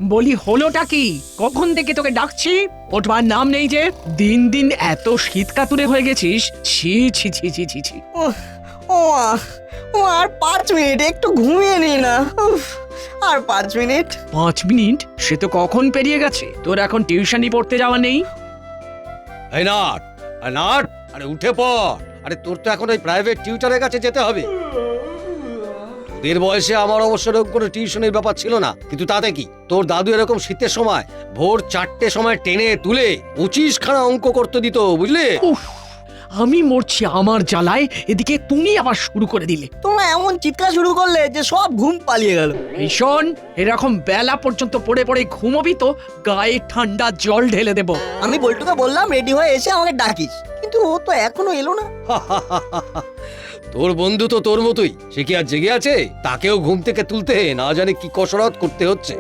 বলি হলোটা কি? কখন থেকে তোকে ডাকছি, ওঠবার নাম নেই যে। দিন দিন এত শীত কাতুরে হয়ে গেছিস, ছি ছি ছি ছি ছি ছি। ও মা, ও আর 5 মিনিট একটু ঘুমিয়ে নি না। উফ, আর 5 মিনিট। 5 মিনিট? সে তো কখন পেরিয়ে গেছে। তোর এখন টিউশনি পড়তে যাওয়া নেই? এই নাট, নাট, আরে উঠে পড়। আরে তোর তো এখন ওই প্রাইভেট টিউটরের কাছে যেতে হবে। তোদের বয়সে আমার অবশ্য এরকম কোনো টিউশনের ব্যাপার ছিল না, কিন্তু তাতে কি, তোর দাদু এরকম শীতের সময় ভোর 4টের সময় টেনে তুলে 25খানা অঙ্ক করতে দিত, বুঝলি? উফ, আমি মরছি আমার জ্বালায়, এদিকে তুমি আবার শুরু করে দিলে। তোমরা এমন চিৎকার শুরু করলে যে সব ঘুম পালিয়ে গেল। এই শোন, এরকম বেলা পর্যন্ত পড়ে পড়ে ঘুমোবি তো গায়ে ঠান্ডা জল ঢেলে দেব। আমি বল্টুকে বললাম রেডি হয়ে এসে আমাকে ডাকিস, কিন্তু ও তো এখনো এলো না। তোর বন্ধু তো তোর মতোই, সে কি আর জেগে আছে? তাকেও ঘুম থেকে তুলতে না জানি কি কসরত করতে হচ্ছে।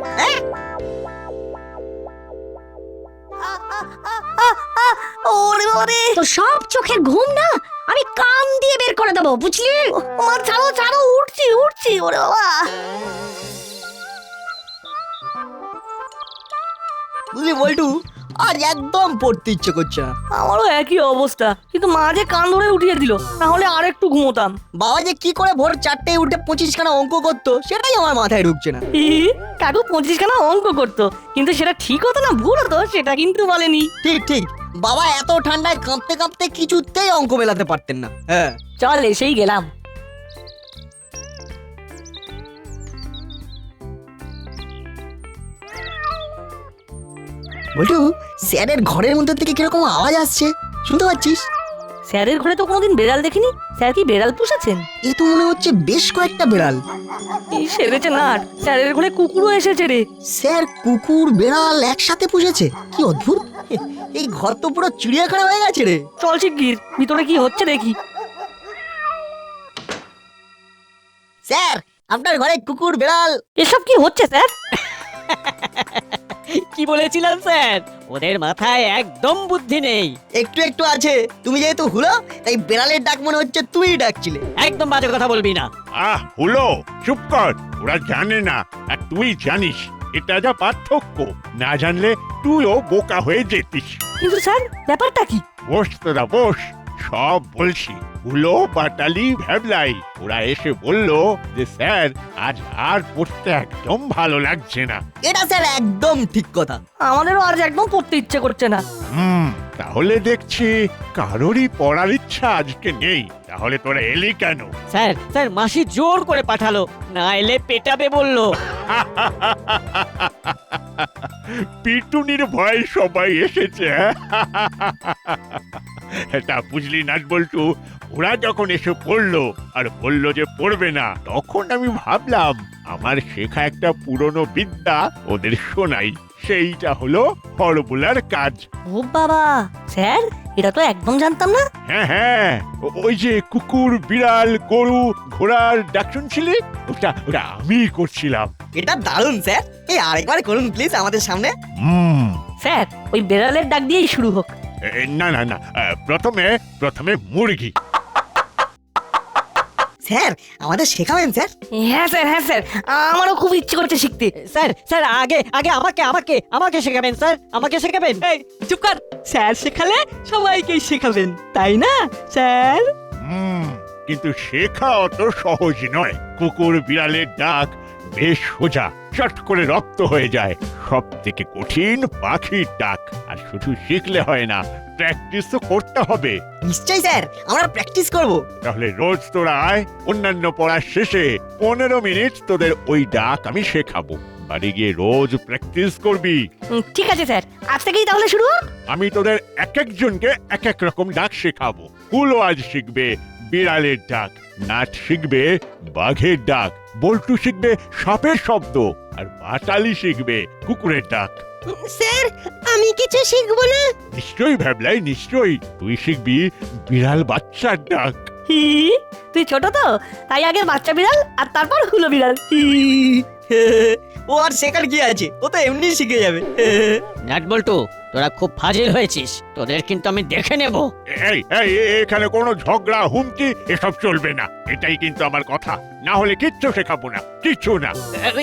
ওরে বাবারে, তো সব চোখের ঘুম না, আমি কান দিয়ে বের করে দেবো, বুঝলি? মা ছাড়ো ছাড়ো, উঠছি উঠছি। ওরে বাবা, বুঝলি বল্টু, আজ একদম পড়তে ইচ্ছে করছে না। আমারও একই অবস্থা, কিন্তু মা যে কান ধরে উঠিয়ে দিল, না হলে আর একটু ঘুমোতাম। বাবা যে কি করে ভোর 4টে উঠে 25খানা অঙ্ক করতো সেটাই আমার মাথায় ঢুকছে না। কাকু 25খানা অঙ্ক করতো, কিন্তু সেটা ঠিক হতো না ভুল হতো সেটা কিন্তু বলেনি। ঠিক ঠিক, বাবা এত ঠান্ডায় কাঁপতে কাঁপতে কিছুতেই অঙ্ক মেলাতে পারতেন না। হ্যাঁ, চল এসেই গেলাম। বল্টু, স্যারের ঘরের মধ্যে থেকে কিরকম আওয়াজ আসছে, শুনতে পাচ্ছিস? স্যারের ঘরে তো কোনোদিন বেড়াল দেখিনি। স্যার কি বেড়াল পুষেছেন? এ তো মনে হচ্ছে বেশ কয়েকটা বেড়াল। এই সেরেছে নাট, স্যারের ঘরে কুকুরও এসেছে রে। স্যার কুকুর বেড়াল একসাথে পুষেছে, কি অদ্ভুত। এই ঘর তো পুরো চিড়িয়াখানা হয়ে গেছে রে। চল শিগগির ভিতরে কি হচ্ছে দেখি। স্যার, আপনার ঘরে কুকুর বেড়াল। এসব কি হচ্ছে স্যার? কি বলেছিলাম স্যার, ওদের মাথায় একদম বুদ্ধি নেই। একটু একটু আছে, তুমি যেহেতু হুলো তাই বেড়ালের ডাক মনে হচ্ছে তুই ডাকছিলে। একদম বাজে কথা বলবি না। হলো, চুপ কর। ওরা জানে না আর তুই জানিস, এটা যা পার্থক্য। না জানলে তুইও বোকা হয়ে যেতিস। কিন্তু স্যার ব্যাপারটা কি? বস তোরা বস, সব বলছি। হুলো, পাটালি, ভ্যাবলাই ওরা এসে বলল যে স্যার আজ আর পড়তে একদম ভালো লাগছে না। এটা স্যার একদম ঠিক কথা। আমাদেরও আজ একদম পড়তে ইচ্ছে করছে না। তাহলে দেখছি কারোরই পড়ার ইচ্ছা আজকে নেই। তাহলে তোরা এলি কেন? স্যার স্যার মাসি জোর করে পাঠালো, না এলে পেটাবে বললো। পিটুনির ভয়ে সবাই এসেছে। এটা বুঝলি না বল্টু, ওরা যখন এসে পড়লো আর বললো যে পড়বে না, তখন আমি ভাবলাম আমার শেখা একটা পুরনো বিদ্যা ওদের শোনাই। সেইটা হলো ফর্মুলার কাজ। ও বাবা, স্যার এটা তো একদম জানতাম না। হ্যাঁ হ্যাঁ, ওই যে কুকুর, বিড়াল, গরু, ঘোড়ার ডাক শুনছিলি, ওটা ওটা আমি করছিলাম। এটা দারুণ স্যার, এই আরেকবার করুন প্লিজ আমাদের সামনে। স্যার ওই বেড়ালের ডাক দিয়েই শুরু হোক। না না না, প্রথমে মুরগি। স্যার আমাদের শেখাবেন স্যার? হ্যাঁ স্যার, হ্যাঁ স্যার, আমারও খুব ইচ্ছে করছে শিখতে। স্যার স্যার আগে আগে আমাকে আমাকে আমাকে শেখাবেন স্যার, আমাকে শেখাবেন। এই চুপ কর, স্যার শেখালে সবাইকেই শেখাবেন, তাই না স্যার? কিন্তু শেখা অত সহজ নয়। কুকুর বিড়ালের ডাক বেশ সোজা, চট করে রপ্ত হয়ে যায়। সব থেকে কঠিন পাখির ডাক। আর শুধু শিখলে হয় না, প্র্যাকটিসও করতে হবে। নিশ্চয়ই স্যার, আমরা প্র্যাকটিস করব। তাহলে রোজ তোরা আয়, অন্যান্য পড়ার শেষে 15 মিনিট তোদের ওই ডাক আমি শেখাবো। বাড়ি গিয়ে রোজ প্র্যাকটিস করবি। ঠিক আছে স্যার, আজ থেকেই তাহলে শুরু হোক। আমি তোদের এক একজনকে এক এক রকম ডাক শেখাবো। হুলো আজ শিখবে বিড়ালের ডাক, নাট শিখবে বাঘের ডাক, বল্টু শিখবে সাপের শব্দ, আর পাটালি শিখবে কুকুরের ডাক। স্যার আমি কিছু শিখবো না? নিশ্চয়ই ভ্যাবলাই, নিশ্চয়ই। তুই শিখবি বিড়াল বাচ্চার ডাক। হি, তুই ছোট তো তাই আগে বাচ্চা বিড়াল আর তারপর হুলো বিড়াল। হি। ও আর শেখার কি আছে, ও তো এমনি শিখে যাবে। নাট বল্টু, তোরা খুব ফাজিল হয়েছিস, তোদের কিন্তু আমি দেখে নেব। এই এই এখানে কোনো ঝগড়া হুমকি এসব চলবে না, এটাই কিন্তু আমার কথা। না হলে কিচ্ছু শেখাবো না, কিচ্ছু না।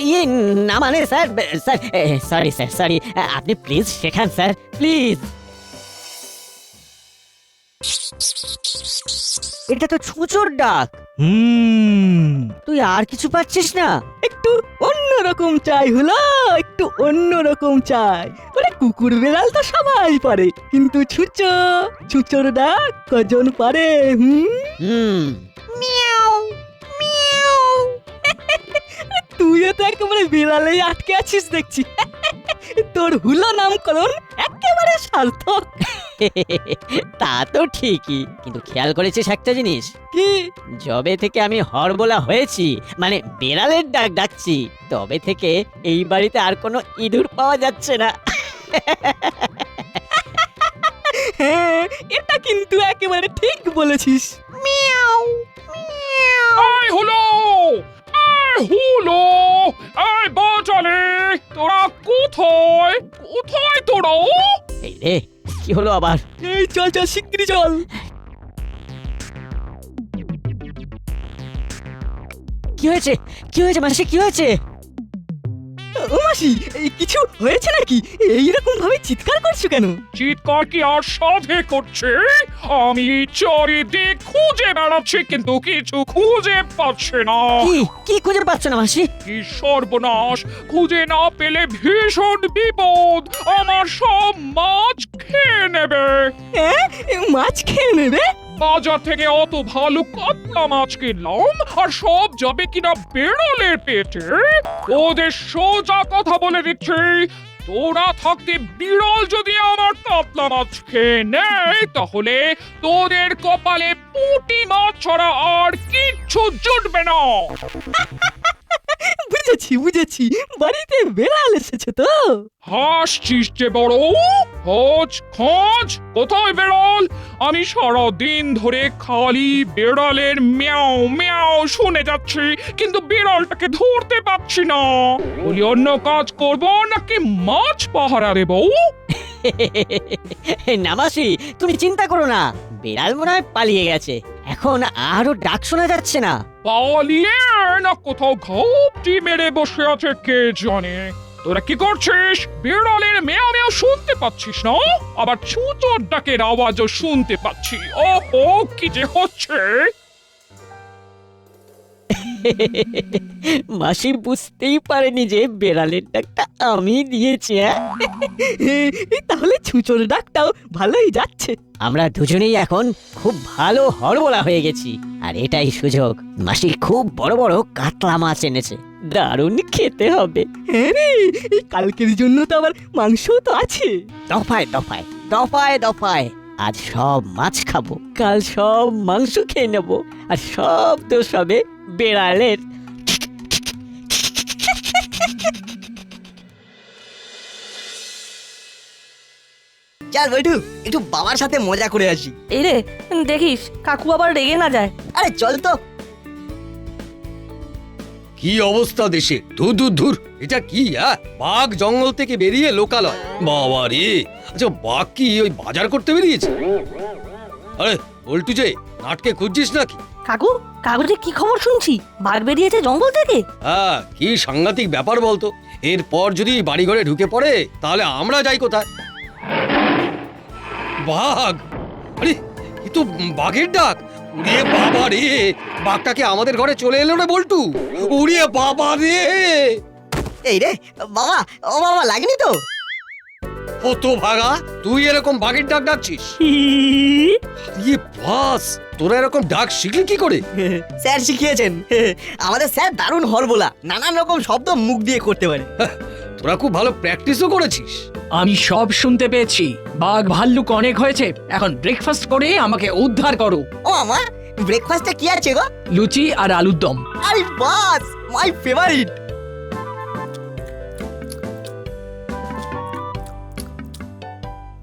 ইয়ে না মানে sir, sir sorry sir, sorry, আপনি প্লিজ শেখান স্যার, প্লিজ। এটা তো ছুঁচোর ডাক। তুই আর কিছু পাচ্ছিস না? একটু অন্যরকম চাই হলো, একটু অন্যরকম চাই। মানে কুকুর বেড়াল তো সবাই পারে, কিন্তু ছুঁচোর ডাক কজন পারে? তুইও তো একেবারে বিড়ালেই আটকে আছিস দেখছি। তোর হুলো নামকরণ একেবারে সার্থক। তা তো ঠিকই, কিন্তু খেয়াল করেছিস একটা জিনিস? কি? যবে থেকে আমি হরবোলা হয়েছি, মানে বেড়ালের ডাক ডাকছি, তবে থেকে এই বাড়িতে আর কোনো ইঁদুর পাওয়া যাচ্ছে না। হ্যাঁ, এটা কিন্তু একেবারে ঠিক বলেছিস। এই হলো, এই বাচালে, তোরা কোথায় কোথায় তোরা? এই রে, কি হলো আবার? এই চল চল শিগগিরি চল। কি হয়েছে? কি হয়েছে মাসি, কি হয়েছে? ও মাসি, এই কিছু হয়েছে নাকি? এইরকম ভাবে চিৎকার করছো কেন? চিৎকার কি আর সাধে করছে? আমি চারিদিক খুঁজে বেড়াচ্ছি কিন্তু কিছু খুঁজে পাচ্ছি না। কি কি খুঁজে পাচ্ছ না মাসি? কি সর্বনাশ! খুঁজে না পেলে ভীষণ বিপদ, আমার সব মাছ খেয়ে নেবে। মাছ খেয়ে নেবে? বাজার থেকে অত ভালো কাতলা মাছ কিনলাম আর সব যাবে কিনা বেড়ালের পেটে। ওদের সোজা কথা বলে দিচ্ছি, তোরা থাকতে বিড়াল যদি আমার কাতলা মাছ খেয়ে নেয় তাহলে তোদের কপালে পুঁটি মাছ ছাড়া আর কিচ্ছু জুটবে না। বুঝেছি, বাড়িতে বেড়াল এসেছে তো। হাসছিস যে বড়? খোঁজ কোথায় বেড়াল? আমি সারা দিন ধরে খালি বেড়ালের ম্যাও ম্যাও শুনে যাচ্ছি, কিন্তু বিড়ালটাকে ধরতে পারছি না। বলি অন্য কাজ করব নাকি মাছ পাহারা দেব? না মাসি, তুমি চিন্তা করো না, বিড়াল মনে হয় পালিয়ে গেছে, এখন আরো ডাক শোনা যাচ্ছে না। পালিয়ে না কোথাও ঘাপটি মেরে বসে আছে কে জানে। তোরা কি করছিস? বিড়ালের মেয়াও মেয়াও শুনতে পাচ্ছিস না? আবার ছুঁচোর ডাকের আওয়াজও শুনতে পাচ্ছি। ওহো, কি যে হচ্ছে! মাসি বুঝতেই পারেনি যে বেড়ালের ডাকটা আমি দিয়েছি। তাহলে ছুঁচোর ডাকটাও ভালোই যাচ্ছে। আমরা দুজনেই এখন খুব ভালো হরবোলা হয়ে গেছি, আর এটাই সুযোগ। মাসি খুব বড় বড় কাতলা মাছ এনেছে, দারুণ খেতে হবে। হ্যাঁ রে, এই কালকের জন্য তো আবার মাংস তো আছে। দফায় দফায় দফায় দফায় আজ সব মাছ খাবো, কাল সব মাংস খেয়ে নেবো, আর সব দোষ হবে বেড়ালের। চল বৈঠু, একটু বাবার সাথে মজা করে আসি। এই রে, দেখিস কাকু আবার রেগে না যায়। আরে চল তো। কি অবস্থা দেশে! ধুর ধুর ধুর, এটা কি? বাঘ জঙ্গল থেকে বেরিয়ে লোকালয়! বাবা রে! আচ্ছা, বাঘ কি ওই বাজার করতে বেরিয়েছে? আরে বল্টু যে, নাটকে খুঁজছিস নাকি? কাকু, কাগজে কি খবর শুনছি? বাঘ বেরিয়েছে জঙ্গল থেকে। হ্যাঁ, কি সাংঘাতিক ব্যাপার বলতো। এরপর যদি বাড়ি ঘরে ঢুকে পড়ে তাহলে আমরা যাই কোথায়? বাঘ! আরে এ তো বাঘের ডাক! উড়িয়ে বাবা রে! বাঘটাকে আমাদের ঘরে চলে এলো রে বল্টু! উড়িয়ে বাবা রে! এই রে বাবা, ও বাবা, লাগেনি তো? হতো ভাগা, তুই এরকম বাঘের ডাক ডাকছিস? ইয়ে বাস, তোরা এরকম ডাক শিখলি কি করে? স্যার শিখিয়েছেন। আমাদের স্যার দারুণ হরবোলা, নানান রকম শব্দ মুখ দিয়ে করতে পারে। তোরা খুব ভালো প্র্যাকটিসও করেছিস। আমি সব শুনতে পেয়েছি। বাঘ ভাল্লুক অনেক হয়েছে, এখন ব্রেকফাস্ট করে আমাকে উদ্ধার করো। ও আমা, ব্রেকফাস্টে কি আছে গো? লুচি আর আলুর দম। আরে বাস, মাই ফেভারিট।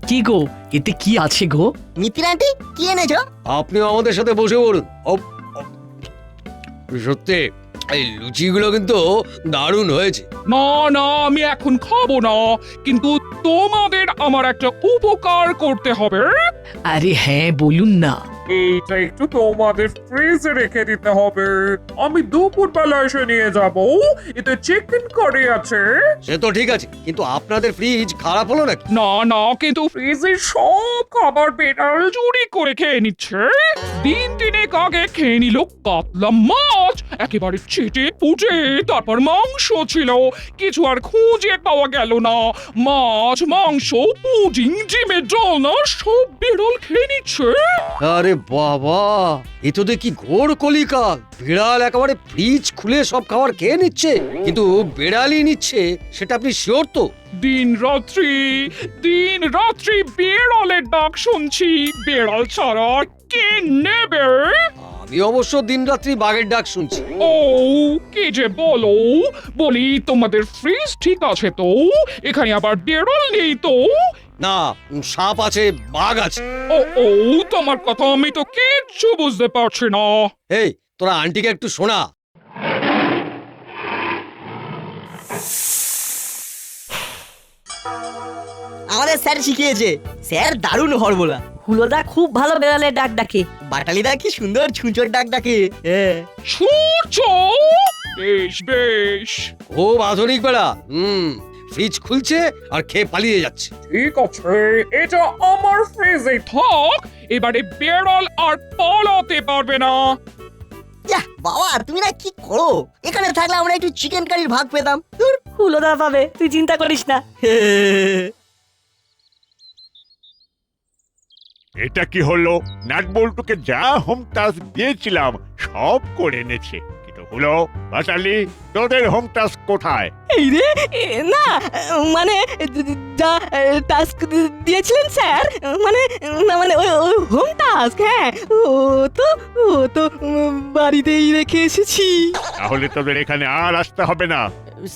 কি গো এতে কি আছে গো? মিতির আন্টি কি এনেছো? আপনিও আমাদের সাথে বসে পড়ুন। সত্যি এই লুচিগুলো কিন্তু দারুণ হয়েছে। না না আমি এখন খাবো না, কিন্তু তোমাদের আমার একটা উপকার করতে হবে। আরে হ্যাঁ বলুন না। এইটা একটু তোমাদের ফ্রিজে রেখে দিতে হবে। আমি দুপুর বেলা এসে নিয়ে যাব। এতে চিকেন কারি আছে। সে তো ঠিক আছে, কিন্তু আপনাদের ফ্রিজ খারাপ হলো নাকি? না না, কিন্তু ফ্রিজের সব খাবার বেড়াল চুরি করে খেয়ে নিচ্ছে। দিন তিনেক আগে খেয়ে নিল কাতলা মাছ, একেবারে চেটে পুটে। তারপর মাংস ছিল, কিছু আর খুঁজে পাওয়া গেল না। মাছ, মাংস, পুডিং, ডিমের ডালনা সব বেড়াল খেয়ে নিচ্ছে। আরে বাবা, এ তো দেখি ঘোর কলিকাল। বিড়াল একেবারে ফ্রিজ খুলে সব খাবার খেয়ে নিচ্ছে, কিন্তু বেড়ালই নিচ্ছে, সেটা আপনি শিওর তো? দিন রাত্রি বেড়ালের ডাক শুনছি। বেড়াল ছাড়া আর কে নেবে? আমি অবশ্য দিনরাত্রি বাঘের ডাক শুনছি। ও কি যে বলো, বলি তোমাদের ফ্রিজ ঠিক আছে তো? এখানে আবার বেড়াল নেই তো? না, সাপ আছে, বাঘ আছে। ও তোমার কথা আমি তো কিচ্ছু বুঝতে পারছি না। এই তোরা আন্টিকে একটু শোনা। আমাদের স্যার শিখিয়েছে। স্যার দারুণ হরবোলা। হুলোদা খুব ভালো বেড়ালের ডাক ডাকে। বাটালিদা কি সুন্দর ছুঁচোর ডাক ডাকে। হ্যাঁ। সূর্য, বেশ বেশ, খুব আধুনিক বেড়া। ফ্রিজ খুলছে আর খেয়ে পালিয়ে যাচ্ছে। ঠিক আছে, এটা আমার ফ্রিজে থাক। এবারে বেড়াল আর পালাতে পারবে না। ইয়াহ, বাবা তুমি না কি করো? এখানে থাকলে আমরা একটু চিকেন কারির ভাগ পেতাম। ধুর। হুলোদা পাবে, তুই চিন্তা করিস না। এটা কি হলো? নাটবল্টুকে যা হোম টাস্ক দিয়েছিলাম সব করে এনেছে, কিন্তু হলো বাটালি, তোদের হোম টাস্ক কোথায়? এই রে না মানে যা টাস্ক দিয়েছিলেন স্যার, মানে না মানে ওই হোম টাস্ক, হ্যাঁ ও তো বাড়িতেই রেখে এসেছি। তাহলে তোদের এখানে আর আসতে হবে না।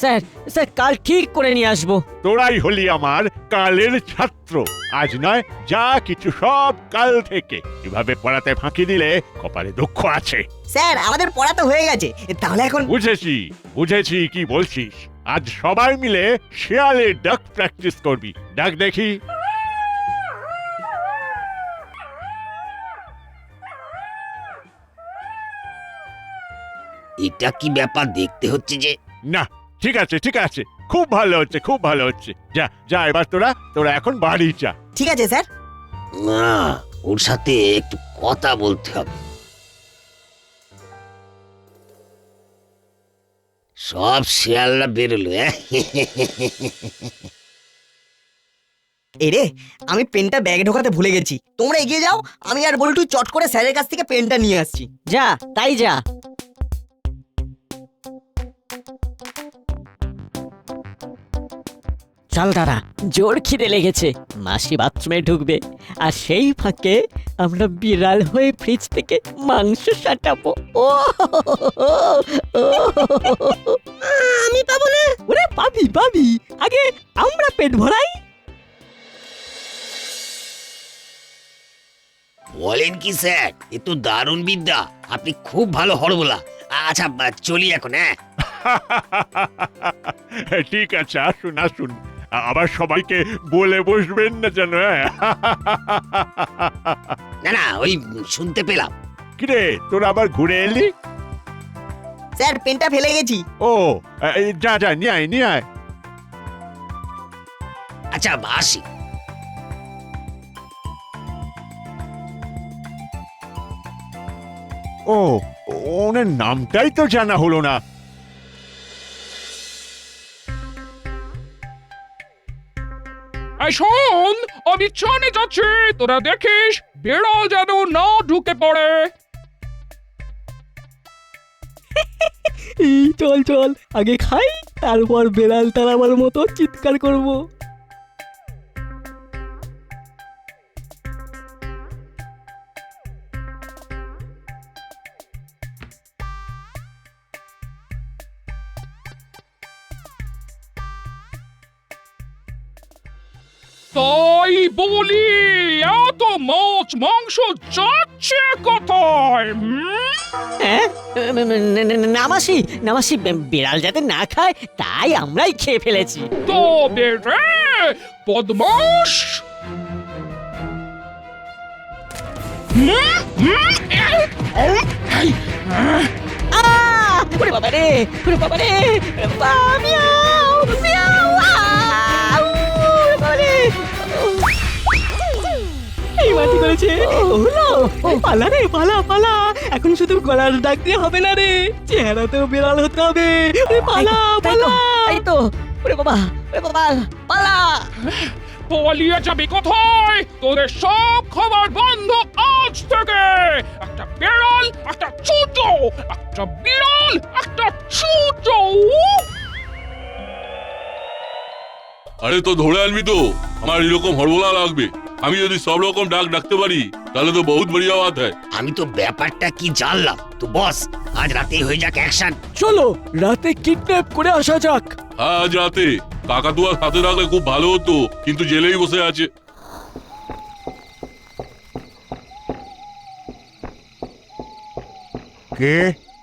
স্যার স্যার কাল ঠিক করে নিয়ে আসবো। তোরাই হলি আমার কালের ছাত্র। আজ নয়, যা কিছু সব কাল থেকে। এভাবে পড়াতে ফাঁকি দিলে কপালে দুঃখ আছে। স্যার আমাদের পড়া তো হয়ে গেছে, তাহলে এখন বুঝেছি কি বলছিস। আজ সবাই মিলে শেয়ালের ডাক প্র্যাকটিস করবি। ডাক দেখি। এটা কি ব্যাপার দেখতে হচ্ছে যে? না, ঠিক আছে, খুব ভালো হচ্ছে। যা এবার তোরা এখন বাড়ি যা। ঠিক আছে স্যার। না, ওর সাথে একটু কথা বলতে হবে। সব শেয়ালরা বেরোলো। এরে, আমি পেনটা ব্যাগে ঢোকাতে ভুলে গেছি। তোমরা এগিয়ে যাও, আমি আর বল্টু চট করে স্যারের কাছ থেকে পেনটা নিয়ে আসছি। যা তাই যা। চল দাঁড়া, জোর খিদে লেগেছে। মাসি বাথরুমে ঢুকবে, আর সেই ফাঁকে আমরা বিড়াল হয়ে ফ্রিজ থেকে মাংস সাটাবো। ও আমি পাবো না? ওরে পাবি, আগে আমরা পেট ভরাই। বলেন কি স্যার, এ তো দারুণ বিদ্যা। আপনি খুব ভালো হরবোলা। আচ্ছা চলি এখন। হ্যাঁ ঠিক আছে, আসুন। আবার সবাইকে বলে বসবেন না যেন। না ওই শুনতে পেলাম। কিরে, তোরা আবার ঘুরে এলি? স্যার পেনটা ফেলে গেছি। ও যা নিয়ে আয়। আচ্ছা আসি। ও, ওনার নামটাই তো জানা হলো না। এই শোন, আমি চানে যাচ্ছি, তোরা দেখিস বেড়াল যেন না ঢুকে পড়ে। এই চল আগে খাই, তারপর বেড়াল তাড়াবার মতো চিৎকার করব। তাই বলি এত মাছ মাংস যাচ্ছে কোথায় হ্যাঁ নামাসি নামাসি বিড়াল যাতে না খায় তাই আমরাই খেয়ে ফেলেছি। তবে রে বদমাস ওরে বাবা রে, ওরে বাবা রে, মিয়াও মিয়াও, ওরে বাবা রে। এই মাটি করেছে হলো পালা রে পালা পালা এখন শুধু গলার ডাক দিয়ে হবে না রে চেহারাতেও বিড়াল হতে হবে ওরে পালা পালা এই তো ওরে বাবা, ওরে বাবা, পালা। পালিয়ে যাবি কোথায়? তোদের সব খাবার বন্ধ আজ থেকে। একটা বিড়াল, একটা চুচো, একটা বিড়াল, একটা চুচো। আরে তো ধরে আনবি তো, আমার এরকম হরবলা লাগবে। আমি যদি সব রকম ডাক ডাকতে পারি তাহলে তো বহুত বড়িয়া বাত হয়। আমি তো ব্যাপারটা কি জানলাম তো বস, আজ রাতেই হয়ে যাক অ্যাকশন। চলো রাতে কিডন্যাপ করে আসা যাক। আজ রাতে কাকাতুয়া সাথে রাখলে খুব ভালো হতো, কিন্তু জেলেই বসে আছে। কে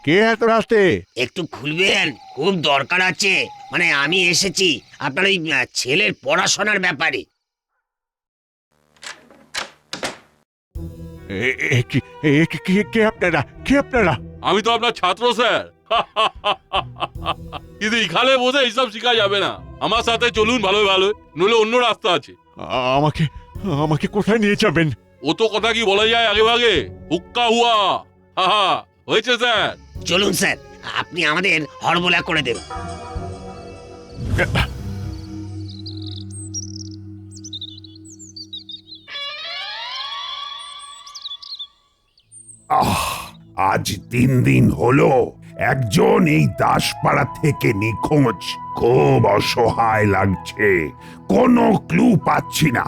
কে এত রাস্তে? একটু খুলবেন, খুব দরকার আছে। মানে আমি এসেছি আপনার ওই ছেলের পড়াশোনার ব্যাপারে। কে আপনারা, কে আপনারা? আমি তো আপনার ছাত্র স্যার। কিন্তু এখানে বসে এইসব শিখা যাবে না। আমার সাথে চলুন ভালো ভালো, নইলে অন্য রাস্তা আছে। আমাকে আমাকে কোথায় নিয়ে যাবেন? ও তো কথা কি বলা যায় আগে ভাগে, হুক্কা হুয়া। হা হয়েছে স্যার। চলুন স্যার, আপনি আমাদের হরবলা করে দেবেন। আজ 3 দিন হলো একজন এই দাসপাড়া থেকে নিখোঁজ। খুব অসহায় লাগছে, কোনো ক্লু পাচ্ছি না।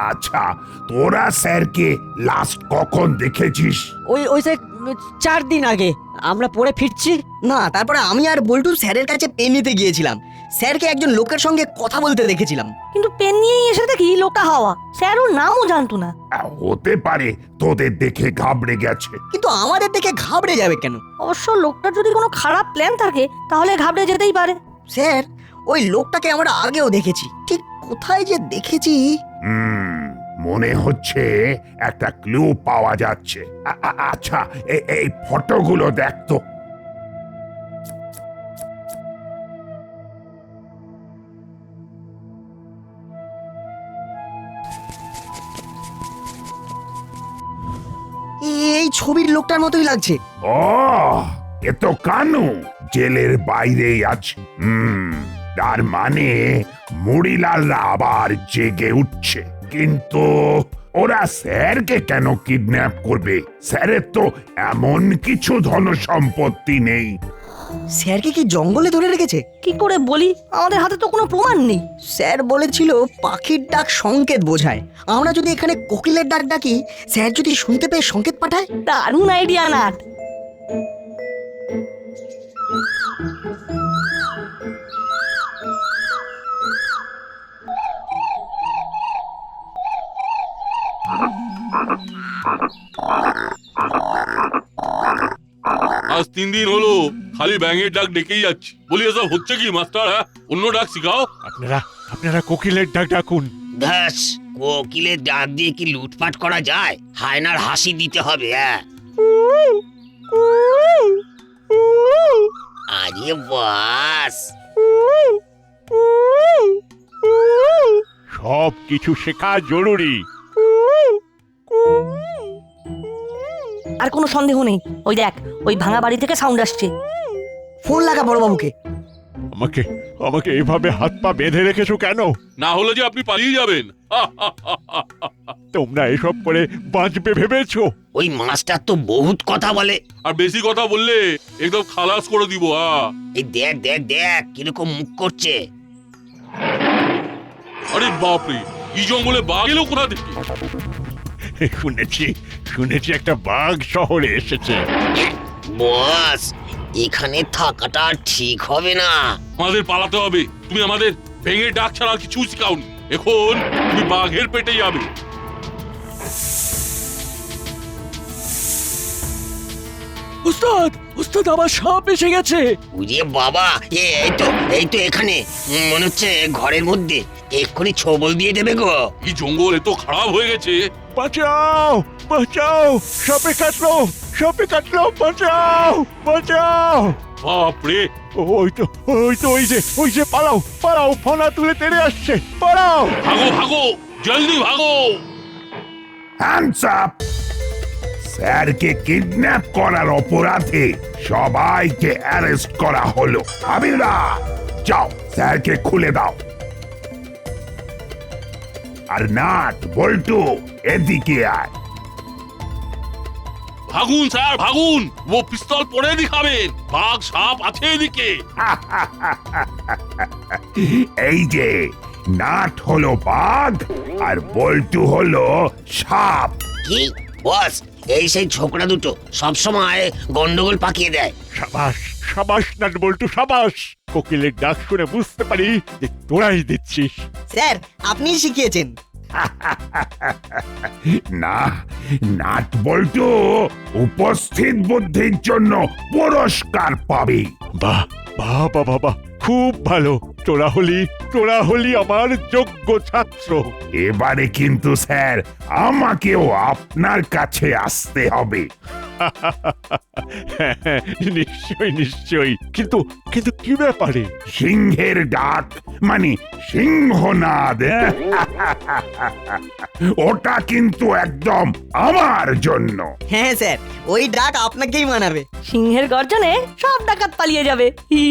আচ্ছা, তোরা স্যারকে লাস্ট কখন দেখেছিস? ওই যে 4 দিন আগে আমরা পড়ে ফিরছি। না, তারপরে আমি আর বল্টু স্যারের কাছে পেন নিতে গিয়েছিলাম। স্যারকে একজন লোকের সঙ্গে কথা বলতে দেখেছিলাম। কিন্তু পেন নিয়েই এসে দেখি লোকটা হাওয়া, স্যার ওর নামও জানতো না। হতে পারে তোদের দেখে ঘাবড়ে গেছে। কিন্তু আমাদের দেখে ঘাবড়ে যাবে কেন? অবশ্য লোকটার যদি কোনো খারাপ প্ল্যান থাকে তাহলে ঘাবড়ে যেতেই পারে। স্যার, ওই লোকটাকে আমরা আগেও দেখেছি, ঠিক কোথায় যে দেখেছি। মনে হচ্ছে একটা ক্লু পাওয়া যাচ্ছে। আচ্ছা, এই ফটোগুলো দেখ তো। এই ছবির লোকটার মতোই লাগছে। ও, এ তো কানু, জেলের বাইরেই আছে। তার মানে মুড়িলালরা আবার জেগে উঠছে। কিন্তু ওরা স্যারকে কেন কিডন্যাপ করবে? স্যারের তো এমন কিছু ধন সম্পত্তি নেই। স্যারকে কি জঙ্গলে ধরে রেখেছে? কি করে বলি, আমাদের হাতে তো কোনো প্রমাণ নেই। স্যার বলেছিল পাখির ডাক সংকেত বোঝায়। আমরা যদি এখানে কোকিলের ডাক ডাকি, স্যার যদি শুনতে পেয়ে সংকেত পাঠায়। দারুণ আইডিয়া নাট। আজ 3 দিন হলো খালি ব্যাঙের ডাক ডেকেই যাচ্ছি। বলি এসব হচ্ছে কি মাস্টার? হ্যাঁ, অন্য ডাক শিখাও। আপনারা কোকিলের ডাক ডাকুন। দাস, কোকিলের ডাক দিয়ে কি লুটপাট করা যায়? হায়নার হাসি দিতে হবে। হ্যাঁ, আরে বাস, সব কিছু শেখা জরুরি। আর কোনো সন্দেহ নেই, ওই দেখ ওই ভাঙা বাড়ি থেকে সাউন্ড আসছে। ফোন লাগা বড়বাবুকে। আমাকে আমাকে এভাবে হাত পা বেঁধে রেখেছো কেন? না হলে যে আপনি পালিয়ে যাবেন। তোমরা এসব করে বাঁচবে ভেবেছো? ওই মাস্টার তো বহুত কথা বলে। আর বেশি কথা বললে একদম খালাস করে দিব। এই দেখ দেখ দেখ কিরকম মুখ করছে। আরে বাপরে, এই জঙ্গলে বাঘ এলো কোথা থেকে? শুনেছি একটা বাঘ শহরে এসেছে। বস, এখানে থাকাটা ঠিক হবে না। আমাদের পালাতে হবে। তুমি আমাদের ভেঙে ডাক ছাড়া কিছু শিখাওনি। এখন তুমি বাঘের পেটে যাবে। উস্তাদ উস্তাদ আমার সাপ এসে গেছে। উড়িয়ে বাবা, এই তো এখানে, মনে হচ্ছে ঘরের মধ্যে। এক্ষুনি ছবল দিয়ে দেবে গো। এই জঙ্গল এত খারাপ হয়ে গেছে। বাঁচাও বাঁচাও, সাপে কাটলো, সাপে কাটলো, বাঁচাও বাঁচাও। বাপরে, ওই যে পালাও পালাও, ফনা তুলে তেড়ে আসছে, পালাও। ভাগো ভাগো, জলদি ভাগো। Hands up! স্যারকে কিডন্যাপ করার অপরাধে সবাইকে অ্যারেস্ট করা হলো। হাবিলদার, যাও স্যারকে খুলে দাও। আর নাট, বল্টু, এদিকে আয়। ভাগুন স্যার ভাগুন, ও পিস্তল পরে দেখাবেন। বাঘ সাপ আছে এদিকে। এই যে নাট হলো বাঘ আর বল্টু হলো সাপ। কি বস, এই সেই ছোকরা দুটো সবসময় গন্ডগোল পাকিয়ে দেয়। সাবাস সাবাস নাট বল্টু, সাবাস। কোকিলের ডাক শুনে বুঝতে পারি যে তোরাই দিচ্ছিস। স্যার আপনি শিখিয়েছেন। না, নাট বল্টু উপস্থিত বুদ্ধির জন্য পুরস্কার পাবে। বাহ বাহ বাহ বাহ, খুব ভালো। তোরা হলি আমার যোগ্য ছাত্র। এবারে কিন্তু স্যার আমাকেও আপনার কাছে আসতে হবে। নিশ্চয়ই নিশ্চয়ই, কিন্তু কিন্তু কি ব্যাপারে? সিংহের ডাক মানে সিংহনাদ। ওটা কিন্তু একদম আমার জন্য। হ্যাঁ স্যার, ওই ডাক আপনাকেই মানাবে। সিংহের গর্জনে সব ডাকাত পালিয়ে যাবে। হি